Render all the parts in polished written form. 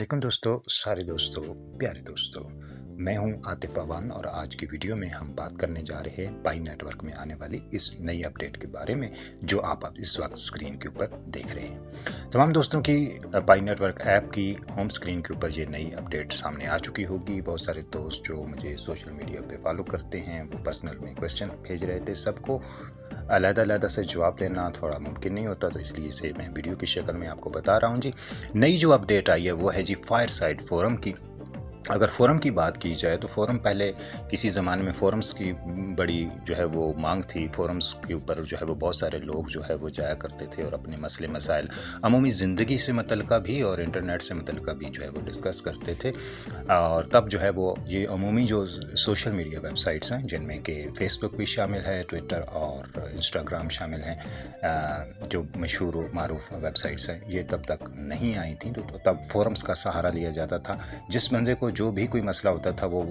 वालेकुम दोस्तों, सारे दोस्तों, प्यारे दोस्तों। मैं हूं आतिफ अवान और आज की वीडियो में हम बात करने जा रहे हैं पाई नेटवर्क में आने वाली इस नई अपडेट के बारे में जो आप इस वक्त स्क्रीन के ऊपर देख रहे हैं। तमाम दोस्तों की पाई नेटवर्क ऐप की होम स्क्रीन के ऊपर ये नई अपडेट सामने आ चुकी होगी। बहुत सारे दोस्त जो मुझे सोशल मीडिया पे फॉलो करते हैं वो पर्सनल में क्वेश्चन भेज रहे थे। सबको अलग-अलग से जवाब देना थोड़ा मुमकिन नहीं होता, तो इसलिए इसे मैं वीडियो की शक्ल में आपको बता रहा हूँ जी। नई जो अपडेट आई है वो है जी फायरसाइट फोरम की। अगर फ़ोरम की बात की जाए तो फ़ोरम पहले किसी ज़माने में फ़ोरम्स की बड़ी जो है वो मांग थी। फ़ोरम्स के ऊपर जो है वो बहुत सारे लोग जो है वो जाया करते थे और अपने मसले मसाइल अमूमी ज़िंदगी से मुतल्लिक़ भी और इंटरनेट से मुतल्लिक़ भी जो है वो डिस्कस करते थे। और तब जो है वो ये अमूमी जो सोशल मीडिया वेबसाइट्स हैं जिनमें कि फ़ेसबुक भी शामिल है, ट्विटर और इंस्टाग्राम शामिल हैं, जो मशहूर मारूफ वेबसाइट्स हैं, ये तब तक नहीं आई थी। तो तब फ़ोरम्स का सहारा लिया जाता था। जिस बंदे को जो भी कोई मसला होता था वो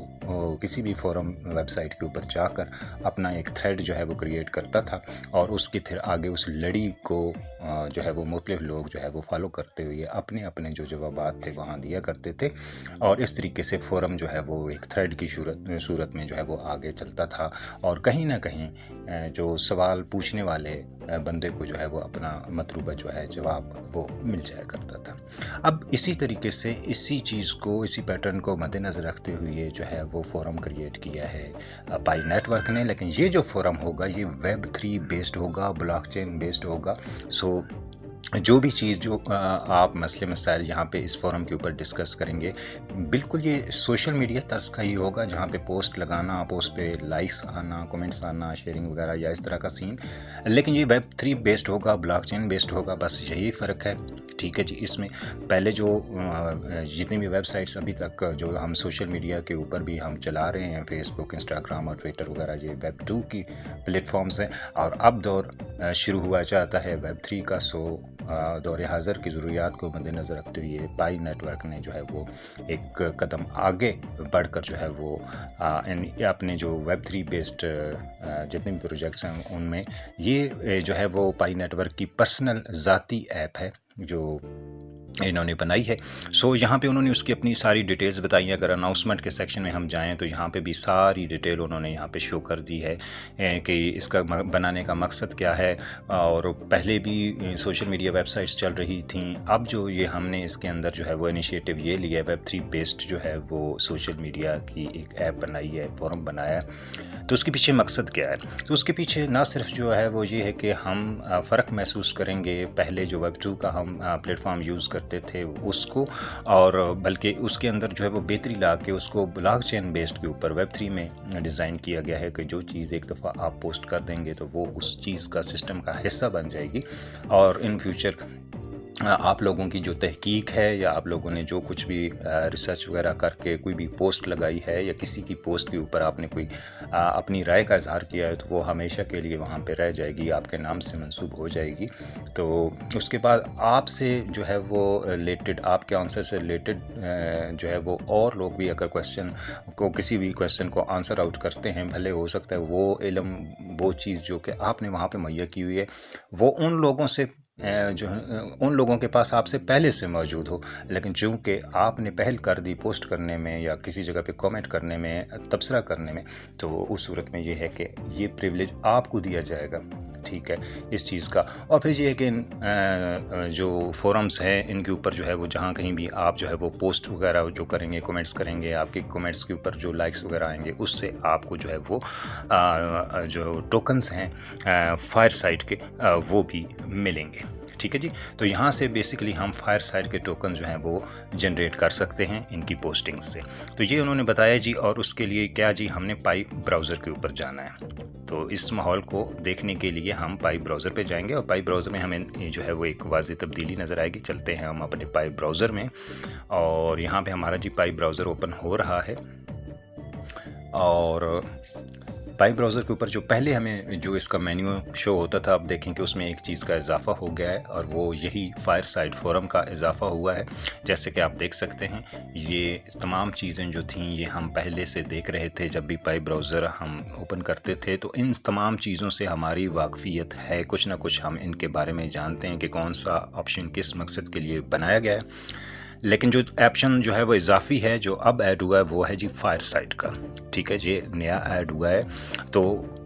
किसी भी फोरम वेबसाइट के ऊपर जाकर अपना एक थ्रेड जो है वो क्रिएट करता था और उसके फिर आगे उस लड़ी को जो है वो मुख्तलिफ लोग जो है वो फॉलो करते हुए अपने अपने जो जवाबात थे वहाँ दिया करते थे। और इस तरीके से फोरम जो है वो एक थ्रेड की सूरत में जो है वो आगे चलता था और कहीं ना कहीं जो सवाल पूछने वाले बंदे को जो है वो अपना मतलूबा जो है जवाब वो मिल जाया करता था। अब इसी तरीके से इसी चीज़ को, इसी पैटर्न को मद्देनज़र रखते हुए जो है वो फोरम क्रिएट किया है पाई नेटवर्क ने। लेकिन ये जो फोरम होगा ये वेब3 बेस्ड होगा, ब्लॉकचेन बेस्ड होगा। सो जो भी चीज़ जो आप मसले मसाइल यहाँ पे इस फोरम के ऊपर डिस्कस करेंगे, बिल्कुल ये सोशल मीडिया तर्ज का ही होगा, जहाँ पे पोस्ट लगाना, पोस्ट पे लाइक्स आना, कमेंट्स आना, शेयरिंग वगैरह या इस तरह का सीन। लेकिन ये वेब3 बेस्ड होगा, ब्लॉकचेन बेस्ड होगा, बस यही फ़र्क है। ठीक है जी। इसमें पहले जो जितनी भी वेबसाइट्स अभी तक जो हम सोशल मीडिया के ऊपर भी हम चला रहे हैं, फेसबुक, इंस्टाग्राम और ट्विटर वगैरह, ये वेब2 की प्लेटफॉर्म्स हैं। और अब दौर शुरू हुआ चाहता है वेब3 का। सो दौर हाज़र की ज़रूरियात को मद्देनज़र रखते हुए पाई नेटवर्क ने जो है वो एक कदम आगे बढ़कर जो है वो अपने जो वेब3 बेस्ड जितने भी प्रोजेक्ट्स हैं उनमें ये जो है वो पाई नेटवर्क की पर्सनल ज़ाती ऐप है जो इन्होंने बनाई है। सो यहाँ पे उन्होंने उसकी अपनी सारी डिटेल्स बताई हैं। अगर अनाउंसमेंट के सेक्शन में हम जाएं तो यहाँ पे भी सारी डिटेल उन्होंने यहाँ पे शो कर दी है कि इसका बनाने का मकसद क्या है। और पहले भी सोशल मीडिया वेबसाइट्स चल रही थी, अब जो ये हमने इसके अंदर जो है वो इनिशिएटिव ये लिया है, वेब3 बेस्ड जो है वो सोशल मीडिया की एक ऐप बनाई है, फोरम बनाया है। तो उसके पीछे मकसद क्या है? तो उसके पीछे ना सिर्फ जो है वो ये है कि हम फ़र्क महसूस करेंगे पहले जो वेब2 का हम प्लेटफॉर्म यूज़ करते थे उसको, और बल्कि उसके अंदर जो है वो बेहतरी ला के उसको ब्लॉकचेन बेस्ड के ऊपर वेब3 में डिज़ाइन किया गया है कि जो चीज़ एक दफ़ा आप पोस्ट कर देंगे तो वो उस चीज़ का सिस्टम का हिस्सा बन जाएगी। और इन फ्यूचर आप लोगों की जो तहकीक है या आप लोगों ने जो कुछ भी रिसर्च वगैरह करके कोई भी पोस्ट लगाई है या किसी की पोस्ट के ऊपर आपने कोई अपनी राय का इजहार किया है तो वो हमेशा के लिए वहाँ पे रह जाएगी, आपके नाम से मंसूब हो जाएगी। तो उसके बाद आपसे जो है वो रिलेटेड, आपके आंसर से रिलेटेड जो है वो और लोग भी अगर किसी भी क्वेश्चन को आंसर आउट करते हैं, भले हो सकता है वो इल्म, वो चीज़ जो कि आपने वहाँ पे मुहैया की हुई है वो उन लोगों से जो है उन लोगों के पास आपसे पहले से मौजूद हो, लेकिन चूँकि आपने पहल कर दी पोस्ट करने में या किसी जगह पे कमेंट करने में, तबसरा करने में, तो उस सूरत में ये है कि ये प्रिविलेज आपको दिया जाएगा। ठीक है, इस चीज़ का। और फिर ये है कि जो फोरम्स हैं इनके ऊपर जो है वो जहाँ कहीं भी आप जो है वो पोस्ट वगैरह जो करेंगे, कमेंट्स करेंगे, आपके कमेंट्स के ऊपर जो लाइक्स वगैरह आएंगे उससे आपको जो है वो जो टोकन्स हैं फायरसाइट के वो भी मिलेंगे। ठीक है जी। तो यहाँ से बेसिकली हम फायरसाइट के टोकन जो हैं वो जनरेट कर सकते हैं इनकी पोस्टिंग से। तो ये उन्होंने बताया जी। और उसके लिए क्या जी, हमने पाई ब्राउज़र के ऊपर जाना है। तो इस माहौल को देखने के लिए हम पाई ब्राउज़र पे जाएंगे और पाई ब्राउज़र में हमें जो है वो एक वाज़ेह तब्दीली नज़र आएगी। चलते हैं हम अपने पाई ब्राउज़र में और यहाँ पे हमारा जी पाई ब्राउज़र ओपन हो रहा है। और पाई ब्राउज़र के ऊपर जो पहले हमें जो इसका मेन्यू शो होता था, अब देखें कि उसमें एक चीज़ का इजाफा हो गया है और वो यही फायरसाइट फोरम का इजाफा हुआ है। जैसे कि आप देख सकते हैं ये तमाम चीज़ें जो थीं ये हम पहले से देख रहे थे जब भी पाई ब्राउज़र हम ओपन करते थे, तो इन तमाम चीज़ों से हमारी वाकफ़ियत है, कुछ ना कुछ हम इनके बारे में जानते हैं कि कौन सा ऑप्शन किस मकसद के लिए बनाया गया है। लेकिन जो ऑप्शन जो है वो इजाफी है जो अब ऐड हुआ है वो है जी फायरसाइट का। ठीक है, ये नया ऐड हुआ है, तो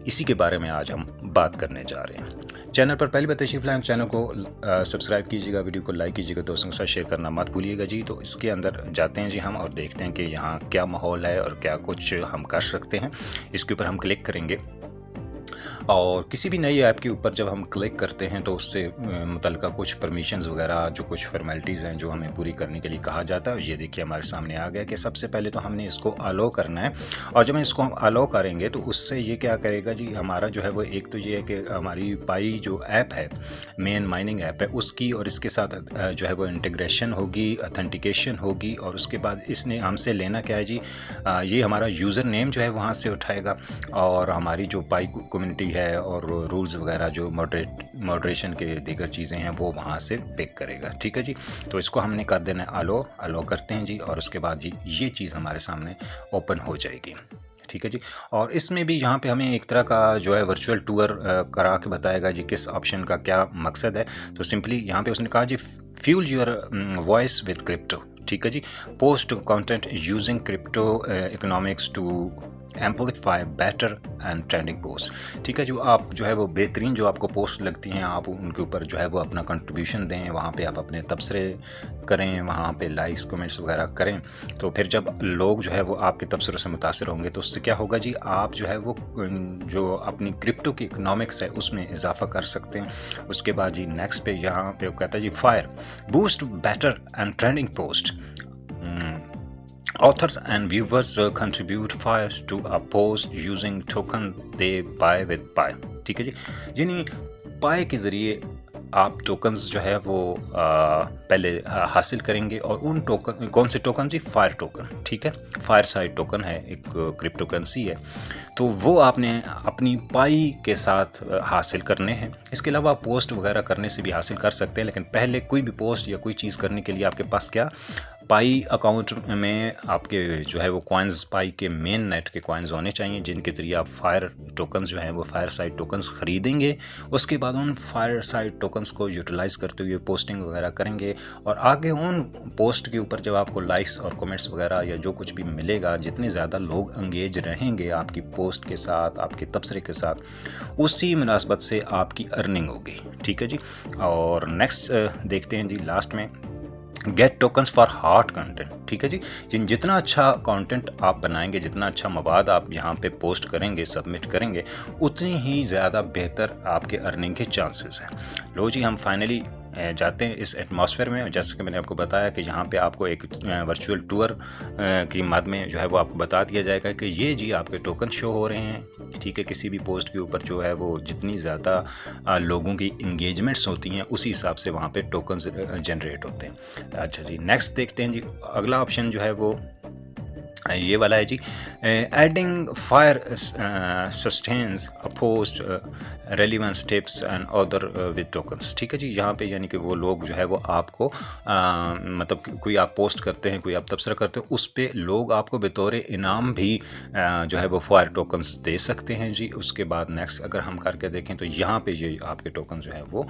इसी के बारे में आज हम बात करने जा रहे हैं। चैनल पर पहली बार तशरीफ लाएं, चैनल को सब्सक्राइब कीजिएगा, वीडियो को लाइक कीजिएगा, दोस्तों के साथ शेयर करना मत भूलिएगा जी। तो इसके अंदर जाते हैं जी हम और देखते हैं कि यहाँ क्या माहौल है और क्या कुछ हम कर सकते हैं। इसके ऊपर हम क्लिक करेंगे और किसी भी नई ऐप के ऊपर जब हम क्लिक करते हैं तो उससे मुतल्लिका कुछ परमिशंस वगैरह जो कुछ फॉर्मेलिटीज़ हैं जो हमें पूरी करने के लिए कहा जाता है। ये देखिए हमारे सामने आ गया कि सबसे पहले तो हमने इसको अलो करना है, और जब हम इसको हम अलो करेंगे तो उससे ये क्या करेगा जी, हमारा जो है वो एक तो ये है कि हमारी पाई जो ऐप है, मेन माइनिंग ऐप है, उसकी और इसके साथ जो है वो इंटीग्रेशन होगी, अथेंटिकेशन होगी, और उसके बाद इसने हमसे लेना क्या है जी, ये हमारा यूज़र नेम जो है वहाँ से उठाएगा और हमारी जो पाई कम्युनिटी है और रूल्स वगैरह जो मॉडरेशन के दीगर चीज़ें हैं वो वहाँ से पिक करेगा। ठीक है जी, तो इसको हमने कर देना है अलो करते हैं जी, और उसके बाद जी ये चीज़ हमारे सामने ओपन हो जाएगी। ठीक है जी, और इसमें भी यहाँ पे हमें एक तरह का जो है वर्चुअल टूर करा के बताएगा जी किस ऑप्शन का क्या मकसद है। तो सिंपली यहाँ पे उसने कहा जी fuel your voice with crypto. ठीक है जी, post content using crypto economics to amplify better and trending post. ठीक है, जो आप जो है वो बेहतरीन जो आपको पोस्ट लगती हैं आप उनके ऊपर जो है वो अपना कंट्रीब्यूशन दें, वहाँ पे आप अपने तबसरे करें, वहाँ पे लाइक्स कमेंट्स वगैरह करें। तो फिर जब लोग जो है वो आपके तबसरों से मुतासिर होंगे तो उससे क्या होगा जी, आप जो है वो जो अपनी क्रिप्टो की इकोनॉमिक्स है उसमें इजाफा कर सकते हैं। उसके बाद जी नेक्स्ट पे यहाँ पे वो कहता है जी fire boost better and trending post. Authors and viewers contribute fire to a post using token they buy with Pi। ठीक है जी, यानी पाई के ज़रिए आप टोकन्स जो है वो पहले हासिल करेंगे, और उन टोकन कौन से टोकन जी, फायर टोकन। ठीक है, फायर साइड टोकन है, एक क्रिप्टो करेंसी है, तो वो आपने अपनी पाई के साथ हासिल करने हैं। इसके अलावा आप पोस्ट वगैरह करने से भी हासिल कर सकते हैं, लेकिन पहले कोई भी पोस्ट या कोई चीज़ करने के लिए आपके पास क्या, पाई अकाउंट में आपके जो है वो कॉइन्स, पाई के मेन नेट के कॉइन्स होने चाहिए जिनके ज़रिए आप फायर टोकन्स जो हैं वो फायर साइड टोकन्स ख़रीदेंगे। उसके बाद उन फायर साइड टोकन्स को यूटिलाइज़ करते हुए पोस्टिंग वगैरह करेंगे, और आगे उन पोस्ट के ऊपर जब आपको लाइक्स और कमेंट्स वगैरह या जो कुछ भी मिलेगा, जितने ज़्यादा लोग एंगेज रहेंगे आपकी पोस्ट के साथ, आपके तबसरे के साथ, उसी मुनासबत से आपकी अर्निंग होगी। ठीक है जी, और नेक्स्ट देखते हैं जी लास्ट में get tokens for hot content. ठीक है जी, जितना अच्छा कंटेंट आप बनाएंगे, जितना अच्छा मवाद आप यहाँ पे पोस्ट करेंगे, सबमिट करेंगे, उतनी ही ज़्यादा बेहतर आपके अर्निंग के चांसेस हैं। लो जी, हम फाइनली जाते हैं इस एटमॉस्फेयर में। जैसे कि मैंने आपको बताया कि यहाँ पे आपको एक वर्चुअल टूर की मद में जो है वो आपको बता दिया जाएगा कि ये जी आपके टोकन शो हो रहे हैं। ठीक है, किसी भी पोस्ट के ऊपर जो है वो जितनी ज़्यादा लोगों की इंगेजमेंट्स होती हैं उसी हिसाब से वहाँ पे टोकन्स जनरेट होते हैं। अच्छा जी, नेक्स्ट देखते हैं जी, अगला ऑप्शन जो है वो ये वाला है जी, adding fire sustains a post relevance tips and other with tokens. ठीक है जी, यहाँ पे यानी कि वो लोग जो है वो आपको मतलब कोई आप पोस्ट करते हैं, कोई आप तबसरा करते हो, उस पर लोग आपको बतौर इनाम भी जो है वो फायर टोकन्स दे सकते हैं जी। उसके बाद नेक्स्ट अगर हम करके देखें तो यहाँ पे ये आपके टोकन जो है वो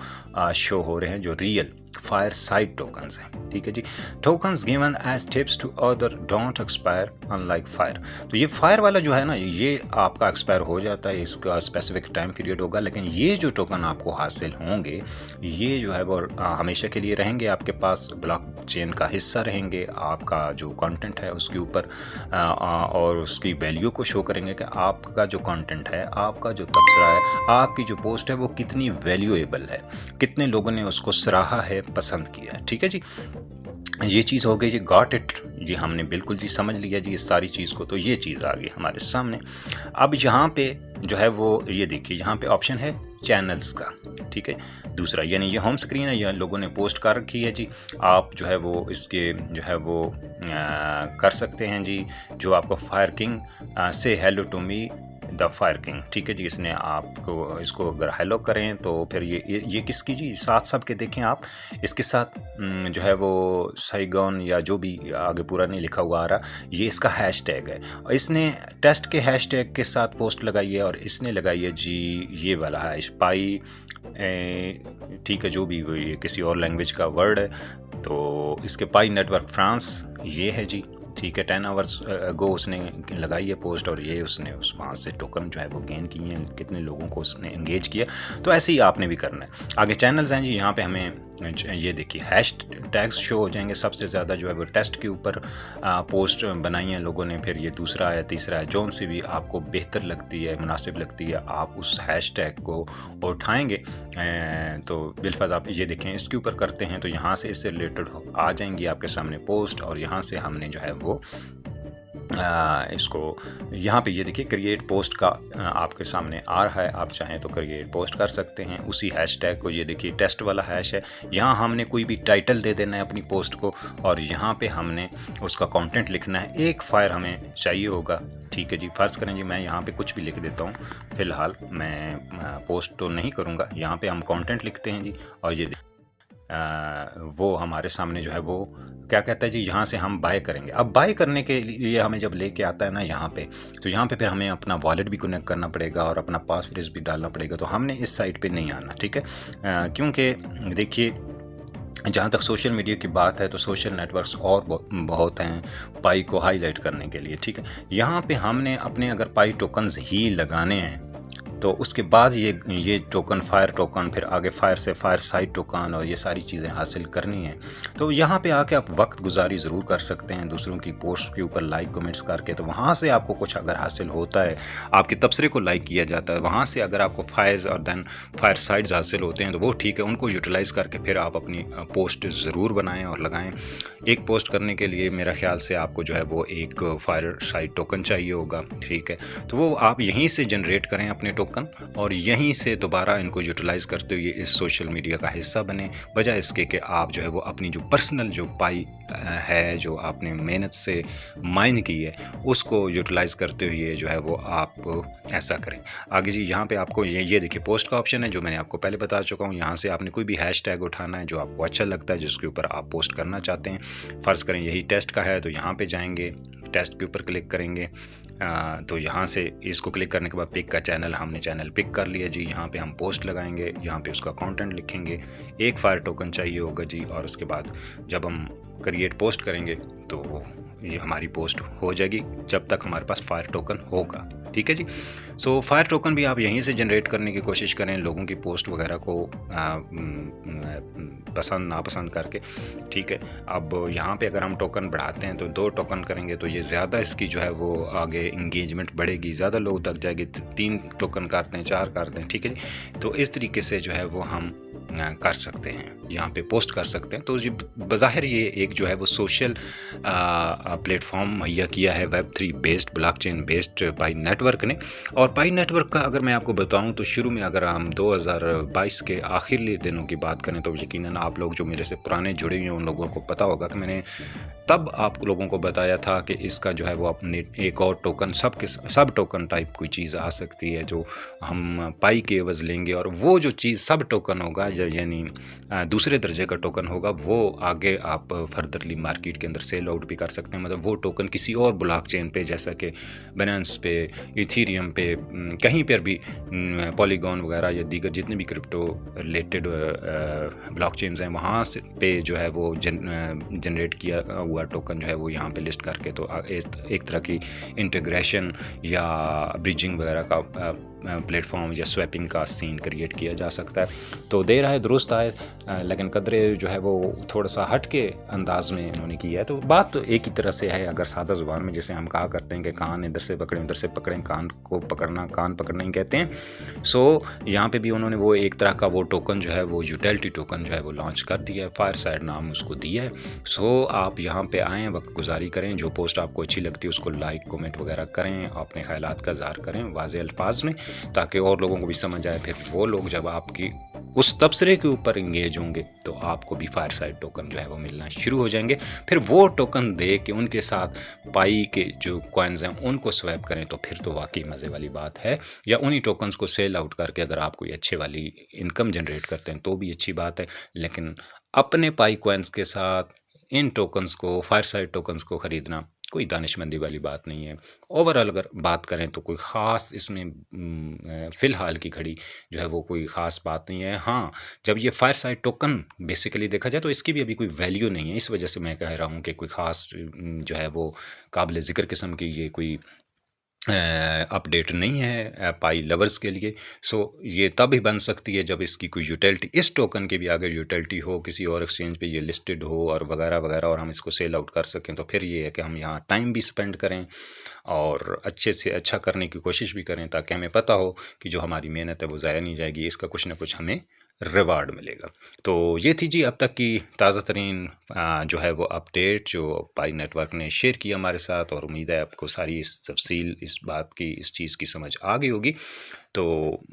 शो हो रहे हैं जो रियल फायर साइड टोकन्स हैं। ठीक है जी, tokens given as tips to other don't expire unlike fire. तो ये फायर वाला जो है ना, ये आपका एक्सपायर हो जाता है, इसका स्पेसिफिक टाइम पीरियड होगा, लेकिन ये जो टोकन आपको हासिल होंगे ये जो है वो हमेशा के लिए रहेंगे आपके पास, ब्लॉक चेन का हिस्सा रहेंगे, आपका जो कंटेंट है उसके ऊपर और उसकी वैल्यू को शो करेंगे कि आपका जो कंटेंट है, आपका जो तबसरा है, आपकी जो पोस्ट है वो कितनी वैल्यूएबल है, कितने लोगों ने उसको सराहा है, पसंद किया है। ठीक है जी, ये चीज़ हो गई जी, गॉट इट जी, हमने बिल्कुल जी समझ लिया जी इस सारी चीज़ को। तो ये चीज़ आ गई हमारे सामने। अब यहाँ पे जो है वो ये देखिए, यहाँ पे ऑप्शन है चैनल्स का। ठीक है, दूसरा यानी ये होम स्क्रीन है, यह लोगों ने पोस्ट कर रखी है जी, आप जो है वो इसके जो है वो कर सकते हैं जी, जो आपको फायर किंग से hello to me the fire king. ठीक है जी, इसने आपको इसको अगर हेलो करें तो फिर ये किसकी जी, साथ सब के देखें आप, इसके साथ जो है वो साइगॉन या जो भी आगे पूरा नहीं लिखा हुआ आ रहा, ये इसका हैशटैग है। इसने टेस्ट के हैशटैग के साथ पोस्ट लगाई है, और इसने लगाई है जी ये वाला है स्पाई। ठीक है, जो भी ये किसी और लैंग्वेज का वर्ड है, तो इसके पाई नेटवर्क फ्रांस ये है जी, ठीक है। 10 आवर्स गो उसने लगाई है पोस्ट और ये उसने वहाँ से टोकन जो है वो गेन किए हैं, कितने लोगों को उसने एंगेज किया। तो ऐसे ही आपने भी करना है। आगे चैनल्स हैं जी, यहाँ पे हमें ये देखिए हैश टैग्स शो हो जाएंगे। सबसे ज़्यादा जो है वो टेस्ट के ऊपर पोस्ट बनाई है लोगों ने, फिर ये दूसरा है, तीसरा है। जौन सी भी आपको बेहतर लगती है, मुनासिब लगती है, आप उस हैश टैग को उठाएँगे। तो बिलफर्ज आप ये देखें, इसके ऊपर करते हैं तो यहाँ से इससे रिलेटेड आ जाएंगी आपके सामने पोस्ट, और यहाँ से हमने जो है वो इसको यहाँ पे ये देखिए क्रिएट पोस्ट का आपके सामने आ रहा है। आप चाहें तो क्रिएट पोस्ट कर सकते हैं उसी हैशटैग को। ये देखिए टेस्ट वाला हैश है, यहाँ हमने कोई भी टाइटल दे देना है अपनी पोस्ट को, और यहाँ पे हमने उसका कंटेंट लिखना है। एक फायर हमें चाहिए होगा, ठीक है जी। फ़र्ज़ करें जी मैं यहाँ पे कुछ भी लिख देता हूँ, फ़िलहाल मैं पोस्ट तो नहीं करूँगा। यहाँ पे हम कंटेंट लिखते हैं जी, और ये वो हमारे सामने जो है वो क्या कहता है जी, यहाँ से हम बाय करेंगे। अब बाय करने के लिए हमें जब लेके आता है ना यहाँ पे, तो यहाँ पे फिर हमें अपना वॉलेट भी कनेक्ट करना पड़ेगा और अपना पासवर्ड भी डालना पड़ेगा। तो हमने इस साइट पे नहीं आना, ठीक है। क्योंकि देखिए जहाँ तक सोशल मीडिया की बात है तो सोशल नेटवर्क्स और बहुत हैं पाई को हाईलाइट करने के लिए, ठीक है। यहाँ पे हमने अपने अगर पाई टोकन्स ही लगाने हैं तो उसके बाद ये टोकन, फायर टोकन, फिर आगे फायर से फायर साइड टोकन और ये सारी चीज़ें हासिल करनी है। तो यहाँ पे आके आप वक्त गुजारी ज़रूर कर सकते हैं दूसरों की पोस्ट के ऊपर लाइक कमेंट्स करके। तो वहाँ से आपको कुछ अगर हासिल होता है, आपके तबसरे को लाइक किया जाता है, वहाँ से अगर आपको फायर्स और दैन फायर साइड्स हासिल होते हैं तो वो ठीक है, उनको यूटिलाइज़ करके फिर आप अपनी पोस्ट ज़रूर बनाएँ और लगाएँ। एक पोस्ट करने के लिए मेरा ख्याल से आपको जो है वो एक फायर साइड टोकन चाहिए होगा, ठीक है। तो वो आप यहीं से जनरेट करें अपने टोकन, और यहीं से दोबारा इनको यूटिलाइज़ करते हुए इस सोशल मीडिया का हिस्सा बने, बजाय इसके कि आप जो है वो अपनी जो पर्सनल जो पाई है, जो आपने मेहनत से माइन की है, उसको यूटिलाइज़ करते हुए जो है वो आप ऐसा करें। आगे जी यहाँ पे आपको ये देखिए पोस्ट का ऑप्शन है, जो मैंने आपको पहले बता चुका हूँ। यहाँ से आपने कोई भी हैश टैग उठाना है जो आपको अच्छा लगता है, जिसके ऊपर आप पोस्ट करना चाहते हैं। फ़र्ज़ करें यही टेस्ट का है, तो यहाँ पे जाएंगे, टेस्ट के ऊपर क्लिक करेंगे। तो यहाँ से इसको क्लिक करने के बाद पिक का चैनल, हमने चैनल पिक कर लिया जी। यहाँ पे हम पोस्ट लगाएंगे, यहाँ पे उसका कंटेंट लिखेंगे, एक फायर टोकन चाहिए होगा जी, और उसके बाद जब हम क्रिएट पोस्ट करेंगे तो ये हमारी पोस्ट हो जाएगी, जब तक हमारे पास फायर टोकन होगा, ठीक है जी। सो फायर टोकन भी आप यहीं से जनरेट करने की कोशिश करें, लोगों की पोस्ट वगैरह को पसंद नापसंद करके, ठीक है। अब यहाँ पे अगर हम टोकन बढ़ाते हैं तो 2 टोकन करेंगे तो ये ज़्यादा इसकी जो है वो आगे इंगेजमेंट बढ़ेगी, ज़्यादा लोग तक जाएगी। 3 टोकन करते हैं, 4 करते हैं, ठीक है जी। तो इस तरीके से जो है वो हम कर सकते हैं, यहाँ पे पोस्ट कर सकते हैं। तो जी बज़ाहिर ये एक जो है वो सोशल प्लेटफॉर्म मुहैया किया है Web3 बेस्ड, ब्लॉकचेन बेस्ड पाई नेटवर्क ने। और पाई नेटवर्क का अगर मैं आपको बताऊं तो शुरू में अगर हम 2022 के आखिरी दिनों की बात करें तो यकीनन आप लोग जो मेरे से पुराने जुड़े हुए हैं उन लोगों को पता होगा कि मैंने तब आप लोगों को बताया था कि इसका जो है वो अपने एक और टोकन, सब टोकन टाइप कोई चीज़ आ सकती है जो हम पाई के एवज़ लेंगे, और वो जो चीज़ सब टोकन होगा, यानी दूसरे दर्जे का टोकन होगा, वो आगे आप फर्दरली मार्केट के अंदर सेल आउट भी कर सकते हैं। मतलब वो टोकन किसी और ब्लॉकचेन पे, जैसा कि बाइनेंस पे, इथेरियम पे, कहीं पर भी, पॉलीगॉन वगैरह या दीगर जितने भी क्रिप्टो रिलेटेड ब्लॉकचेन्स हैं, वहाँ से पे जो है वो जनरेट किया हुआ टोकन जो है वो यहाँ पे लिस्ट करके तो एक तरह की इंटीग्रेशन या ब्रिजिंग वगैरह का प्लेटफॉर्म या स्वैपिंग का सीन क्रिएट किया जा सकता है। तो देर आए दुरुस्त आए, लेकिन कदरे जो है वो थोड़ा सा हट के अंदाज में इन्होंने किया है। तो बात तो एक ही तरह से है, अगर सादा ज़ुबान में जैसे हम कहा करते हैं कि कान इधर से पकड़ें उधर से पकड़ें, कान को पकड़ना कान पकड़ना ही कहते हैं। सो यहाँ पे भी उन्होंने वो एक तरह का वो टोकन जो है वो यूटिलिटी टोकन जो है वो लॉन्च कर दिया है, फायर साइड नाम उसको दिया है। सो आप यहाँ पे आएँ, वक्त गुजारी करें, जो पोस्ट आपको अच्छी लगती है उसको लाइक कमेंट वगैरह करें, अपने ख्यालात का इज़हार करें वाज़ेह अल्फाज में, ताकि और लोगों को भी समझ आए। फिर वो लोग जब आपकी उस तबसरे के ऊपर इंगेज होंगे तो आपको भी फायर साइड टोकन जो है वो मिलना शुरू हो जाएंगे। फिर वो टोकन दे के उनके साथ पाई के जो कॉइन्स हैं उनको स्वैप करें तो फिर तो वाकई मज़े वाली बात है। या उन्हीं टोकन्स को सेल आउट करके अगर आप कोई अच्छे वाली इनकम जनरेट करते हैं तो भी अच्छी बात है। लेकिन अपने पाई कॉइन्स के साथ इन टोकन्स को, फायर साइड टोकन्स को ख़रीदना कोई दानिशमंदी वाली बात नहीं है। ओवरऑल अगर बात करें तो कोई ख़ास इसमें फ़िलहाल की घड़ी जो है वो कोई ख़ास बात नहीं है। हाँ, जब ये फायरसाइड टोकन बेसिकली देखा जाए तो इसकी भी अभी कोई वैल्यू नहीं है। इस वजह से मैं कह रहा हूँ कि कोई ख़ास जो है वो काबिल ज़िक्र किस्म की ये कोई अपडेट नहीं है पाई लवर्स के लिए। सो ये तब ही बन सकती है जब इसकी कोई यूटिलिटी, इस टोकन की भी अगर यूटिलिटी हो, किसी और एक्सचेंज पे ये लिस्टेड हो और वगैरह वगैरह, और हम इसको सेल आउट कर सकें, तो फिर ये है कि हम यहाँ टाइम भी स्पेंड करें और अच्छे से अच्छा करने की कोशिश भी करें, ताकि हमें पता हो कि जो हमारी मेहनत है वो ज़ाया नहीं जाएगी, इसका कुछ ना कुछ हमें रिवार्ड मिलेगा। तो ये थी जी अब तक की ताज़ा तरीन जो है वो अपडेट जो पाई नेटवर्क ने शेयर किया हमारे साथ, और उम्मीद है आपको सारी इस तफसील इस बात की, इस चीज़ की समझ आ गई होगी। तो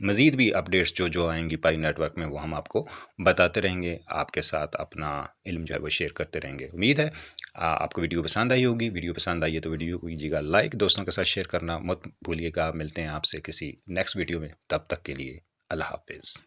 मज़ीद भी अपडेट्स जो जो आएंगी पाई नेटवर्क में वो हम आपको बताते रहेंगे, आपके साथ अपना इल्म जो है वो शेयर करते रहेंगे। उम्मीद है आपको वीडियो पसंद आई होगी। वीडियो पसंद आई है तो वीडियो को कीजिएगा लाइक, दोस्तों के साथ शेयर करना मत भूलिएगा। मिलते हैं आपसे किसी नेक्स्ट वीडियो में, तब तक के लिए अल्लाह हाफिज़।